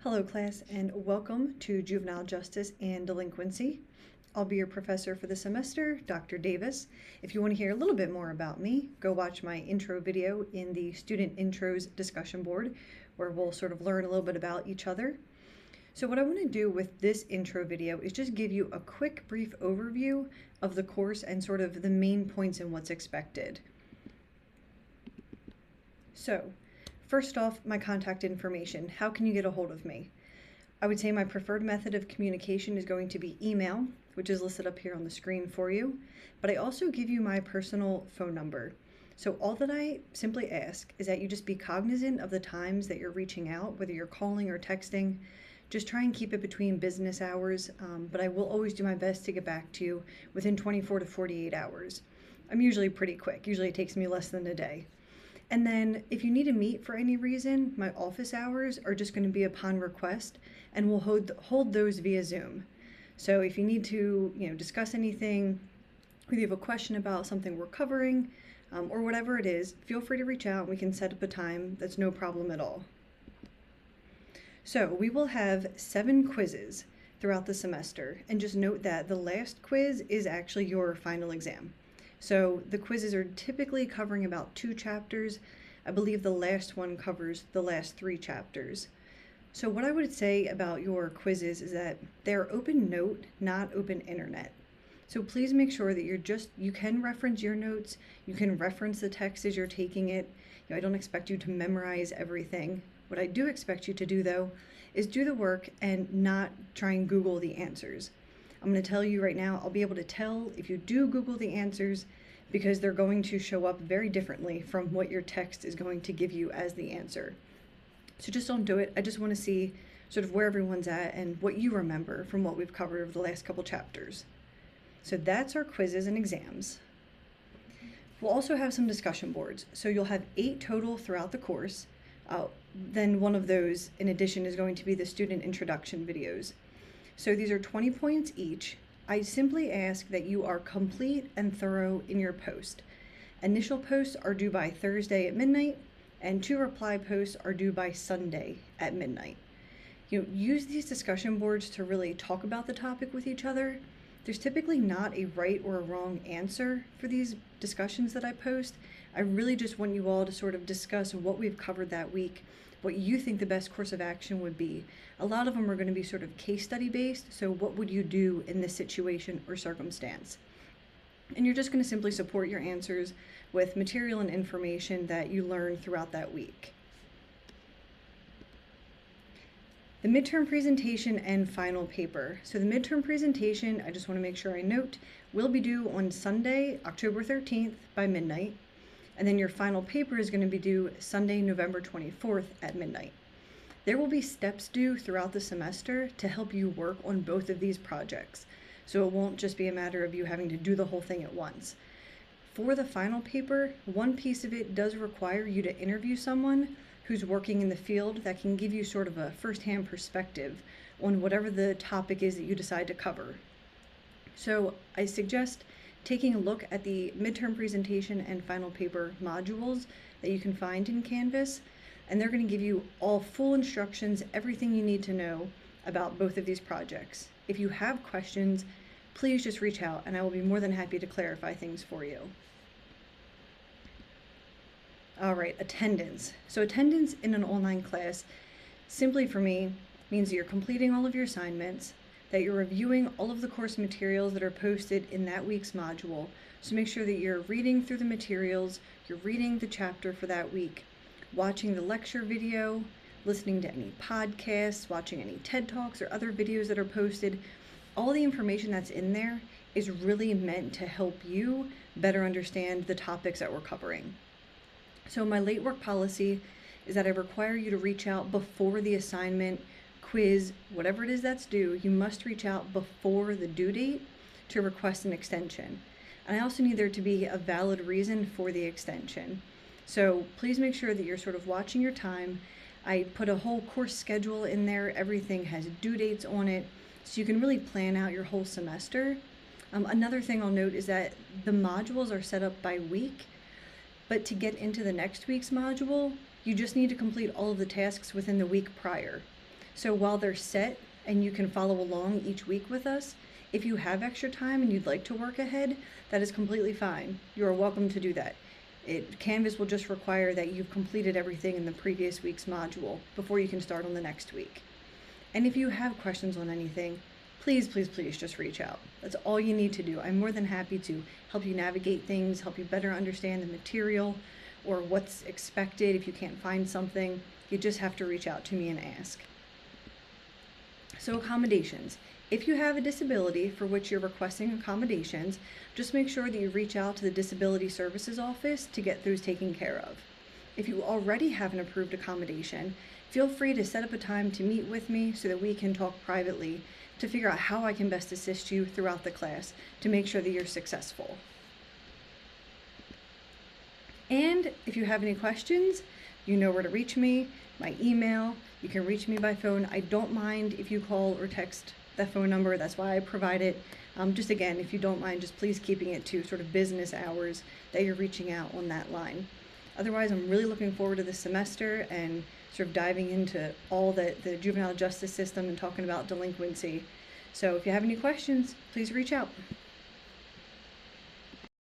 Hello class, and welcome to Juvenile Justice and Delinquency. I'll be your professor for the semester, Dr. Davis. If you want to hear a little bit more about me, go watch my intro video in the Student Intros discussion board, where we'll sort of learn a little bit about each other. So what I want to do with this intro video is just give you a quick brief overview of the course and sort of the main points and what's expected. So, first off, my contact information. How can you get a hold of me? I would say my preferred method of communication is going to be email, which is listed up here on the screen for you, but I also give you my personal phone number. So all that I simply ask is that you just be cognizant of the times that you're reaching out, whether you're calling or texting. Just try and keep it between business hours, but I will always do my best to get back to you within 24 to 48 hours. I'm usually pretty quick. Usually it takes me less than a day. And then if you need to meet for any reason, my office hours are just going to be upon request, and we'll hold those via Zoom. So if you need to, discuss anything, if you have a question about something we're covering, or whatever it is, feel free to reach out and we can set up a time. That's no problem at all. So we will have 7 quizzes throughout the semester, and just note that the last quiz is actually your final exam. So the quizzes are typically covering about 2 chapters. I believe the last one covers the last 3 chapters. So what I would say about your quizzes is that they're open note, not open internet. So please make sure that you can reference your notes, you can reference the text as you're taking it. I don't expect you to memorize everything. What I do expect you to do though is do the work and not try and Google the answers. I'm going to tell you right now, I'll be able to tell if you do Google the answers because they're going to show up very differently from what your text is going to give you as the answer. So just don't do it. I just want to see sort of where everyone's at and what you remember from what we've covered over the last couple chapters. So that's our quizzes and exams. We'll also have some discussion boards. So you'll have 8 total throughout the course. Then one of those, in addition, is going to be the student introduction videos. So these are 20 points each. I simply ask that you are complete and thorough in your post. Initial posts are due by Thursday at midnight, and 2 reply posts are due by Sunday at midnight. Use these discussion boards to really talk about the topic with each other. There's typically not a right or a wrong answer for these discussions that I post. I really just want you all to sort of discuss what we've covered that week, what you think the best course of action would be. A lot of them are going to be sort of case study based, so what would you do in this situation or circumstance? And you're just going to simply support your answers with material and information that you learn throughout that week. The midterm presentation and final paper. So the midterm presentation, I just want to make sure I note, will be due on Sunday, October 13th by midnight. And then your final paper is going to be due Sunday, November 24th at midnight. There will be steps due throughout the semester to help you work on both of these projects. So it won't just be a matter of you having to do the whole thing at once. For the final paper, one piece of it does require you to interview someone who's working in the field that can give you sort of a first-hand perspective on whatever the topic is that you decide to cover. So I suggest taking a look at the midterm presentation and final paper modules that you can find in Canvas, and they're going to give you all full instructions, everything you need to know about both of these projects. If you have questions, please just reach out and I will be more than happy to clarify things for you. All right, attendance. So attendance in an online class, simply for me, means that you're completing all of your assignments, that you're reviewing all of the course materials that are posted in that week's module. So make sure that you're reading through the materials, you're reading the chapter for that week, watching the lecture video, listening to any podcasts, watching any TED Talks or other videos that are posted. All the information that's in there is really meant to help you better understand the topics that we're covering. So my late work policy is that I require you to reach out before the assignment, quiz, whatever it is that's due. You must reach out before the due date to request an extension. And I also need there to be a valid reason for the extension. So please make sure that you're sort of watching your time. I put a whole course schedule in there. Everything has due dates on it, so you can really plan out your whole semester. Another thing I'll note is that the modules are set up by week, but to get into the next week's module, you just need to complete all of the tasks within the week prior. So while they're set and you can follow along each week with us, if you have extra time and you'd like to work ahead, that is completely fine. You are welcome to do that. Canvas will just require that you've completed everything in the previous week's module before you can start on the next week. And if you have questions on anything, please, please, please just reach out. That's all you need to do. I'm more than happy to help you navigate things, help you better understand the material or what's expected. If you can't find something, you just have to reach out to me and ask. So accommodations. If you have a disability for which you're requesting accommodations, just make sure that you reach out to the Disability Services Office to get those taken care of. If you already have an approved accommodation, feel free to set up a time to meet with me so that we can talk privately to figure out how I can best assist you throughout the class to make sure that you're successful. And if you have any questions, you know where to reach me, my email, you can reach me by phone. I don't mind if you call or text that phone number, that's why I provide it. Just again, if you don't mind, just please keeping it to sort of business hours that you're reaching out on that line. Otherwise, I'm really looking forward to this semester and sort of diving into all the juvenile justice system and talking about delinquency. So if you have any questions, please reach out.